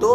2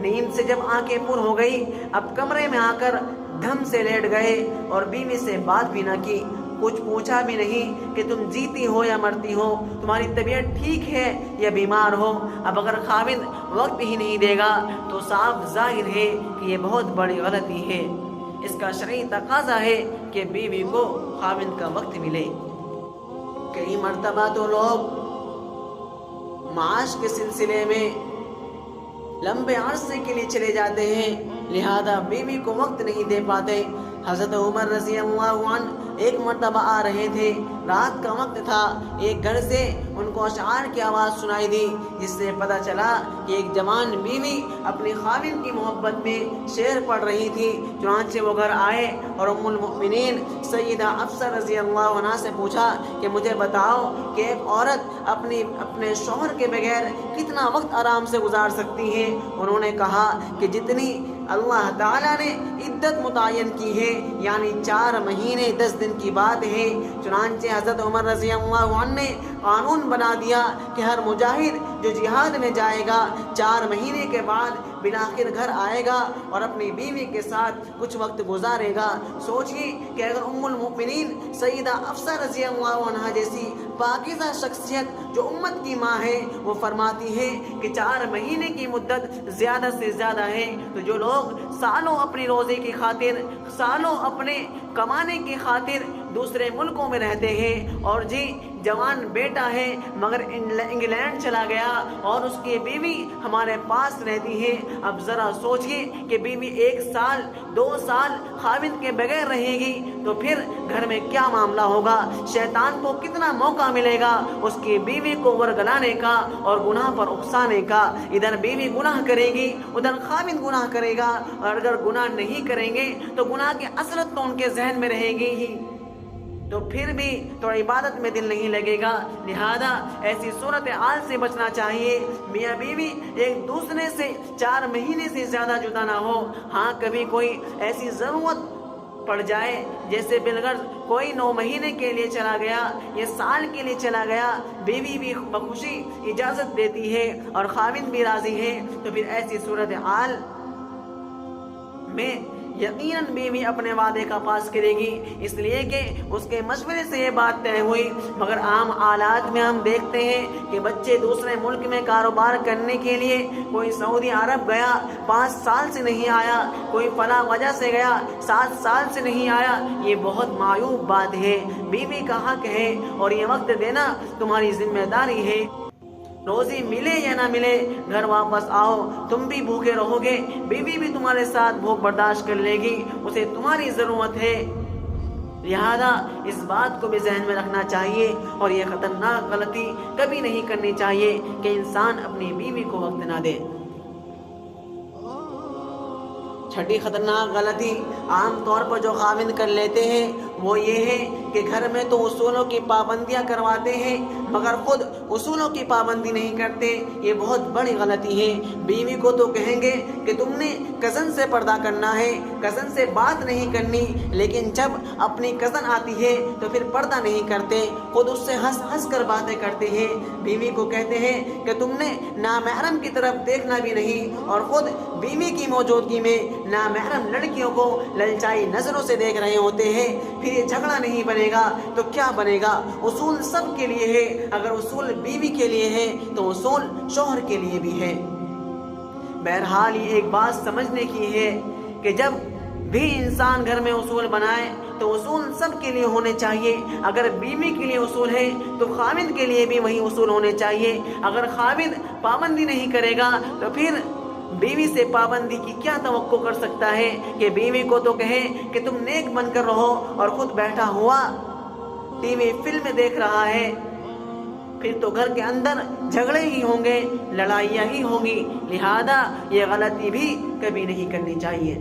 نیند سے جب آنکھیں پر ہو گئی اب کمرے میں آ کر دھم سے لیٹ گئے اور بیوی سے بات بھی نہ کی، کچھ پوچھا بھی نہیں کہ تم جیتی ہو یا مرتی ہو، تمہاری طبیعت ٹھیک ہے یا بیمار ہو۔ اب اگر خاوند وقت ہی نہیں دے گا تو صاف ظاہر ہے کہ یہ بہت بڑی غلطی ہے۔ اس کا شرعی تقاضا ہے کہ بیوی کو خاوند کا وقت ملے۔ کئی مرتبہ تو لوگ معاش کے سلسلے میں لمبے عرصے کے لیے چلے جاتے ہیں، لہذا بیوی کو وقت نہیں دے پاتے۔ حضرت عمر رضی اللہ عنہ ایک مرتبہ آ رہے تھے، رات کا وقت تھا، ایک گھر سے ان کو اشعار کی آواز سنائی دی، جس سے پتہ چلا کہ ایک جوان بیوی اپنے خاوند کی محبت میں شعر پڑھ رہی تھی۔ چنانچہ وہ گھر آئے اور ام المؤمنین سیدہ حفصہ رضی اللہ عنہا سے پوچھا کہ مجھے بتاؤ کہ ایک عورت اپنے شوہر کے بغیر کتنا وقت آرام سے گزار سکتی ہے؟ انہوں نے کہا کہ جتنی اللہ تعالیٰ نے عدت متعین کی ہے، یعنی 4 مہینے 10 دن کی بات ہے۔ چنانچہ حضرت عمر رضی اللہ عنہ نے قانون بنا دیا کہ ہر مجاہد جو جہاد میں جائے گا 4 مہینے کے بعد بالآخر گھر آئے گا اور اپنی بیوی کے ساتھ کچھ وقت گزارے گا۔ سوچیے کہ اگر ام المؤمنین سیدہ حفصہ رضی اللہ عنہا جیسی پاکیزہ شخصیت جو امت کی ماں ہے وہ فرماتی ہے کہ 4 مہینے کی مدت زیادہ سے زیادہ ہے، تو جو لوگ سالوں اپنی روزی کی خاطر، سالوں اپنے کمانے کی خاطر دوسرے ملکوں میں رہتے ہیں، اور جوان بیٹا ہے مگر انگلینڈ چلا گیا اور اس کی بیوی ہمارے پاس رہتی ہے، اب ذرا سوچئے کہ بیوی 1 سال 2 سال خاوند کے بغیر رہے گی تو پھر گھر میں کیا معاملہ ہوگا؟ شیطان کو کتنا موقع ملے گا اس کی بیوی کو ورگلانے کا اور گناہ پر اکسانے کا۔ ادھر بیوی گناہ کرے گی، ادھر خاوند گناہ کرے گا، اور اگر گناہ نہیں کریں گے تو گناہ کی اصلت تو ان کے ذہن میں رہے گی ہی، تو پھر بھی تو عبادت میں دل نہیں لگے گا۔ لہذا ایسی صورتحال سے بچنا چاہیے۔ میاں بیوی ایک دوسرے سے 4 مہینے سے زیادہ جدا نہ ہو۔ ہاں کبھی کوئی ایسی ضرورت پڑ جائے، جیسے بالغرض کوئی 9 مہینے کے لیے چلا گیا یا سال کے لیے چلا گیا، بیوی بھی بخوشی اجازت دیتی ہے اور خاوند بھی راضی ہے، تو پھر ایسی صورتحال میں یقیناً بیوی اپنے وعدے کا پاس کرے گی، اس لیے کہ اس کے مشورے سے یہ بات طے ہوئی۔ مگر عام حالات میں ہم دیکھتے ہیں کہ بچے دوسرے ملک میں کاروبار کرنے کے لیے کوئی سعودی عرب گیا 5 سال سے نہیں آیا، کوئی فلاں وجہ سے گیا 7 سال سے نہیں آیا، یہ بہت معیوب بات ہے۔ بیوی کا حق ہے اور یہ وقت دینا تمہاری ذمہ داری ہے۔ روزی ملے یا نہ ملے گھر واپس آؤ، تم بھی بھوکے رہو گے، بیوی بھی تمہارے ساتھ بھوک برداشت کر لے گی، اسے تمہاری ضرورت ہے۔ لہذا اس بات کو بھی ذہن میں رکھنا چاہیے اور یہ خطرناک غلطی کبھی نہیں کرنی چاہیے کہ انسان اپنی بیوی کو وقت نہ دے۔ چھٹی خطرناک غلطی عام طور پر جو خاوند کر لیتے ہیں وہ یہ ہے کہ گھر میں تو اصولوں کی پابندیاں کرواتے ہیں مگر خود اصولوں کی پابندی نہیں کرتے۔ یہ بہت بڑی غلطی ہے۔ بیوی کو تو کہیں گے کہ تم نے کزن سے پردہ کرنا ہے، کزن سے بات نہیں کرنی، لیکن جب اپنی کزن آتی ہے تو پھر پردہ نہیں کرتے، خود اس سے ہنس ہنس کر باتیں کرتے ہیں۔ بیوی کو کہتے ہیں کہ تم نے نامحرم کی طرف دیکھنا بھی نہیں، اور خود بیوی کی موجودگی میں نامحرم لڑکیوں کو للچائی نظروں سے دیکھ رہے ہوتے ہیں۔ پھر یہ جھگڑا نہیں بنے گا تو کیا بنے گا؟ اصول سب کے لیے ہے، اگر اصول بیوی کے لیے ہے تو اصول شوہر کے لیے بھی ہے۔ بہرحال یہ ایک بات سمجھنے کی ہے کہ جب بھی انسان گھر میں اصول بنائے تو اصول سب کے لیے ہونے چاہیے۔ اگر بیوی کے لیے اصول ہے تو خاوند کے لیے بھی وہی اصول ہونے چاہیے۔ اگر خاوند پابندی نہیں کرے گا تو پھر بیوی سے پابندی کی کیا توقع کر سکتا ہے کہ بیوی کو تو کہے کہ تم نیک بن کر رہو اور خود بیٹھا ہوا ٹی وی فلم دیکھ رہا ہے؟ پھر تو گھر کے اندر جھگڑے ہی ہوں گے، لڑائیاں ہی ہوں گی۔ لہذا یہ غلطی بھی کبھی نہیں کرنی چاہیے۔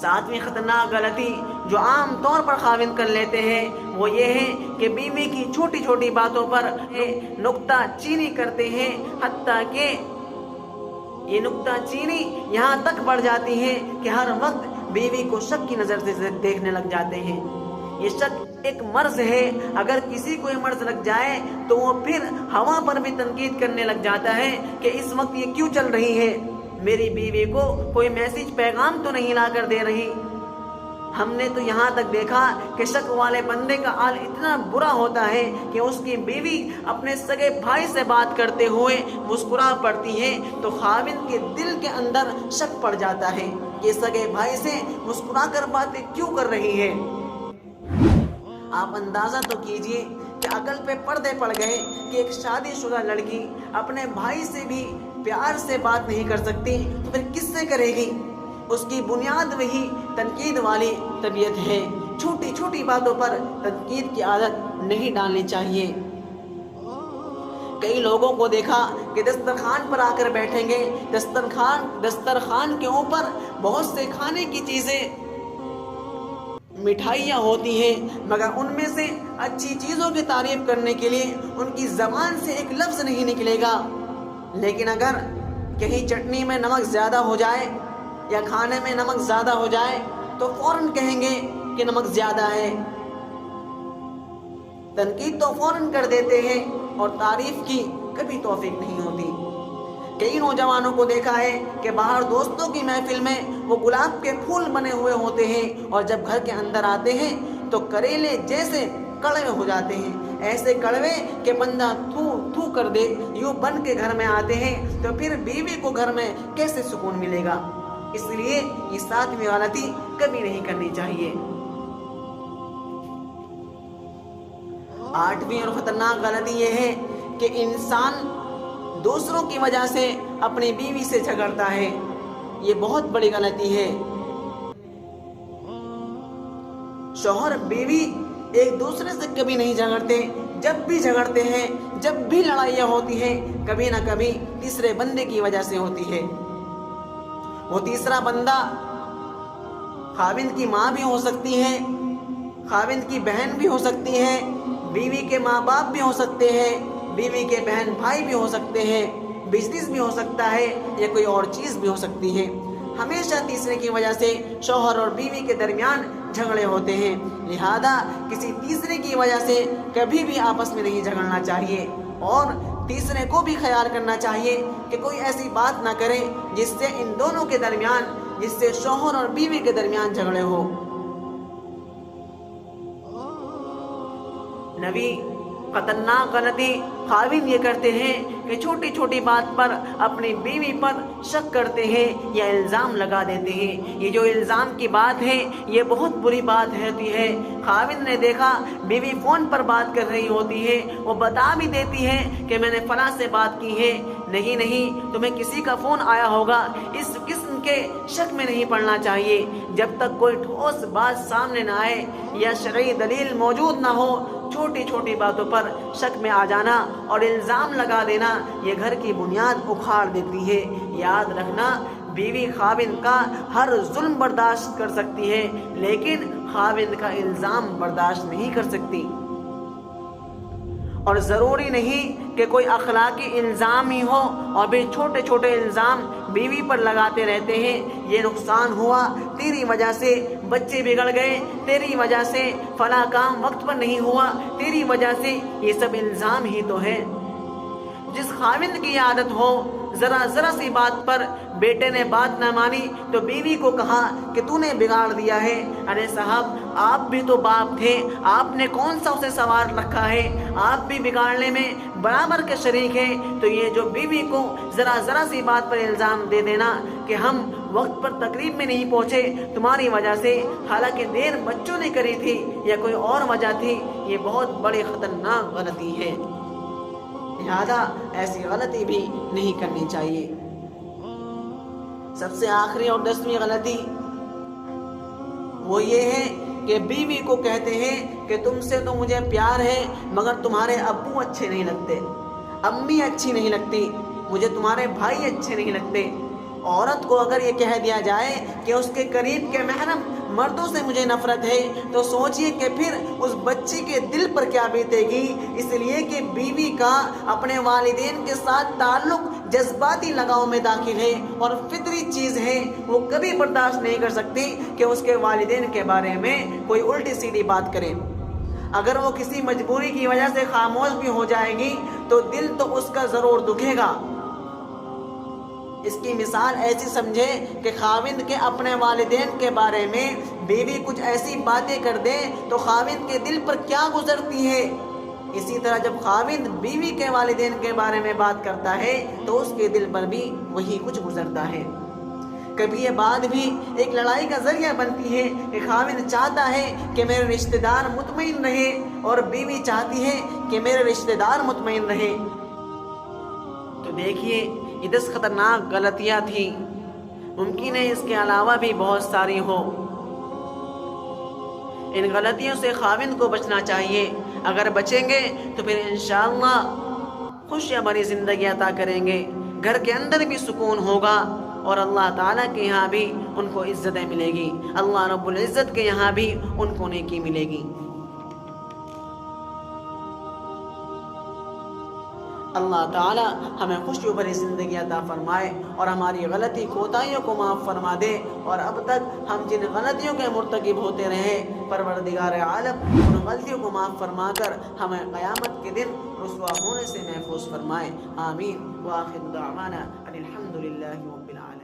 7ویں خطرناک غلطی جو عام طور پر خاوند کر لیتے ہیں وہ یہ ہے کہ بیوی کی چھوٹی چھوٹی باتوں پر نکتہ چینی کرتے ہیں، حتیٰ کہ یہ نکتہ چینی یہاں تک بڑھ جاتی ہے کہ ہر وقت بیوی کو شک کی نظر سے دیکھنے لگ جاتے ہیں۔ یہ شک ایک مرض ہے. اگر کسی کو یہ مرض لگ جائے تو وہ پھر ہوا پر بھی تنقید کرنے لگ جاتا ہے کہ اس وقت یہ کیوں چل رہی ہے, میری بیوی کو کوئی میسج پیغام تو نہیں لا کر دے رہی. ہم نے تو یہاں تک دیکھا کہ شک والے بندے کا حال اتنا برا ہوتا ہے کہ اس کی بیوی اپنے سگے بھائی سے بات کرتے ہوئے مسکرا پڑتی ہے تو خاوند کے دل کے اندر شک پڑ جاتا ہے کہ سگے بھائی سے مسکرا کر باتیں کیوں کر رہی ہے. آپ اندازہ تو کیجئے کہ عقل پہ پردے پڑ گئے کہ ایک شادی شدہ لڑکی اپنے بھائی سے بھی پیار سے بات نہیں کر سکتی تو پھر کس سے کرے گی. اس کی بنیاد وہی تنقید والی طبیعت ہے. چھوٹی چھوٹی باتوں پر تنقید کی عادت نہیں ڈالنی چاہیے. کئی لوگوں کو دیکھا کہ دسترخوان پر آ کر بیٹھیں گے, دسترخوان کے اوپر بہت سے کھانے کی چیزیں مٹھائیاں ہوتی ہیں, مگر ان میں سے اچھی چیزوں کی تعریف کرنے کے لیے ان کی زبان سے ایک لفظ نہیں نکلے گا. لیکن اگر کہیں چٹنی میں نمک زیادہ ہو جائے یا کھانے میں نمک زیادہ ہو جائے تو فوراً کہیں گے کہ نمک زیادہ ہے. تنقید تو فوراً کر دیتے ہیں اور تعریف کی کبھی توفیق نہیں ہوتی. کئی نوجوانوں کو دیکھا ہے کہ باہر دوستوں کی محفل میں وہ گلاب کے پھول بنے ہوئے ہوتے ہیں اور جب گھر کے اندر آتے ہیں تو کریلے جیسے کڑوے ہو جاتے ہیں, ایسے کڑوے کہ بندہ تھو تھو کر دے. یوں بن کے گھر میں آتے ہیں تو پھر بیوی کو گھر میں کیسے سکون ملے گا. اس لیے یہ 7ویں غلطی کبھی نہیں کرنی چاہیے. 8ویں اور خطرناک غلطی یہ ہے کہ انسان دوسروں کی وجہ سے اپنی بیوی سے جھگڑتا ہے. یہ بہت بڑی غلطی ہے. شوہر بیوی ایک دوسرے سے کبھی نہیں جھگڑتے. جب بھی جھگڑتے ہیں, جب بھی لڑائیاں ہوتی ہیں, کبھی نہ کبھی تیسرے بندے کی وجہ سے ہوتی ہے. وہ تیسرا بندہ خاوند کی ماں بھی ہو سکتی ہے, خاوند کی بہن بھی ہو سکتی ہے, بیوی کے ماں باپ بھی ہو سکتے ہیں, بیوی کے بہن بھائی بھی ہو سکتے ہیں, بزنس بھی ہو سکتا ہے یا کوئی اور چیز بھی ہو سکتی ہے. ہمیشہ تیسرے کی وجہ سے شوہر اور بیوی کے درمیان جھگڑے ہوتے ہیں. لہذا کسی تیسرے کی وجہ سے کبھی بھی آپس میں نہیں جھگڑنا چاہیے اور تیسرے کو بھی خیال کرنا چاہیے کہ کوئی ایسی بات نہ کرے جس سے ان دونوں کے درمیان, جس سے شوہر اور بیوی کے درمیان جھگڑے ہو. نبی خطرناک غلطی خاوند یہ کرتے ہیں کہ چھوٹی چھوٹی بات پر اپنی بیوی پر شک کرتے ہیں یا الزام لگا دیتے ہیں. یہ جو الزام کی بات ہے یہ بہت بری بات ہوتی ہے. خاوند نے دیکھا بیوی فون پر بات کر رہی ہوتی ہے, وہ بتا بھی دیتی ہے کہ میں نے فلاں سے بات کی ہے. نہیں تمہیں کسی کا فون آیا ہوگا. اس قسم کے شک میں نہیں پڑنا چاہیے. جب تک کوئی ٹھوس بات سامنے نہ آئے یا شرعی دلیل موجود نہ ہو, چھوٹی چھوٹی باتوں پر شک میں آ جانا اور الزام لگا دینا یہ گھر کی بنیاد اکھاڑ دیتی ہے. یاد رکھنا, بیوی خاوند کا ہر ظلم برداشت کر سکتی ہے لیکن خاوند کا الزام برداشت نہیں کر سکتی. اور ضروری نہیں کہ کوئی اخلاقی الزام ہی ہو اور بھی چھوٹے چھوٹے الزام بیوی پر لگاتے رہتے ہیں. یہ نقصان ہوا, تیری وجہ سے بچے بگڑ گئے, تیری وجہ سے فلاں کام وقت پر نہیں ہوا, تیری وجہ سے, یہ سب الزام ہی تو ہے. جس خاوند کی عادت ہو ذرا سی بات پر بیٹے نے بات نہ مانی تو بیوی کو کہا کہ تو نے بگاڑ دیا ہے. ارے صاحب, آپ بھی تو باپ تھے, آپ نے کون سا اسے سوار رکھا ہے, آپ بھی بگاڑنے میں برابر کے شریک ہیں. تو یہ جو بیوی کو ذرا سی بات پر الزام دے دینا کہ ہم وقت پر تقریب میں نہیں پہنچے تمہاری وجہ سے, حالانکہ دیر بچوں نے کری تھی یا کوئی اور وجہ تھی, یہ بہت بڑی خطرناک غلطی ہے. لہذا ایسی غلطی بھی نہیں کرنی چاہیے. سب سے آخری اور 10ویں غلطی وہ یہ ہے کہ بیوی کو کہتے ہیں کہ تم سے تو مجھے پیار ہے مگر تمہارے ابو اچھے نہیں لگتے, امی اچھی نہیں لگتی, مجھے تمہارے بھائی اچھے نہیں لگتے. عورت کو اگر یہ کہہ دیا جائے کہ اس کے قریب کے محرم مردوں سے مجھے نفرت ہے تو سوچئے کہ پھر اس بچی کے دل پر کیا بیتے گی. اس لیے کہ بیوی کا اپنے والدین کے ساتھ تعلق جذباتی لگاؤ میں داخل ہے اور فطری چیز ہے، وہ کبھی برداشت نہیں کر سکتی کہ اس کے والدین کے بارے میں کوئی الٹی سیدھی بات کرے۔ اگر وہ کسی مجبوری کی وجہ سے خاموش بھی ہو جائے گی تو دل تو اس کا ضرور دکھے گا۔ اس کی مثال ایسی سمجھے کہ خاوند کے اپنے والدین کے بارے میں بیوی کچھ ایسی باتیں کر دے تو خاوند کے دل پر کیا گزرتی ہے، اسی طرح جب خاوند بیوی کے والدین کے بارے میں بات کرتا ہے تو اس کے دل پر بھی وہی کچھ گزرتا ہے۔ کبھی یہ بات بھی ایک لڑائی کا ذریعہ بنتی ہے کہ خاوند چاہتا ہے کہ میرے رشتہ دار مطمئن رہے اور بیوی چاہتی ہے کہ میرے رشتہ دار مطمئن رہے۔ تو دیکھیے یہ 10 خطرناک غلطیاں تھیں، ممکن ہے اس کے علاوہ بھی بہت ساری ہو۔ ان غلطیوں سے خاوند کو بچنا چاہیے، اگر بچیں گے تو پھر انشاءاللہ خوشیاں بھری زندگی عطا کریں گے، گھر کے اندر بھی سکون ہوگا اور اللہ تعالیٰ کے یہاں بھی ان کو عزتیں ملے گی، اللہ رب العزت کے یہاں بھی ان کو نیکی ملے گی۔ اللہ تعالی ہمیں خوشیوں بھری زندگی عطا فرمائے اور ہماری غلطی کوتاہیوں کو معاف فرما دے، اور اب تک ہم جن غلطیوں کے مرتکب ہوتے رہے پروردگار عالم ان غلطیوں کو معاف فرما کر ہمیں قیامت کے دن رسوا ہونے سے محفوظ فرمائے۔ آمین۔ وآخر دعوانا ان الحمد للہ رب العالمین۔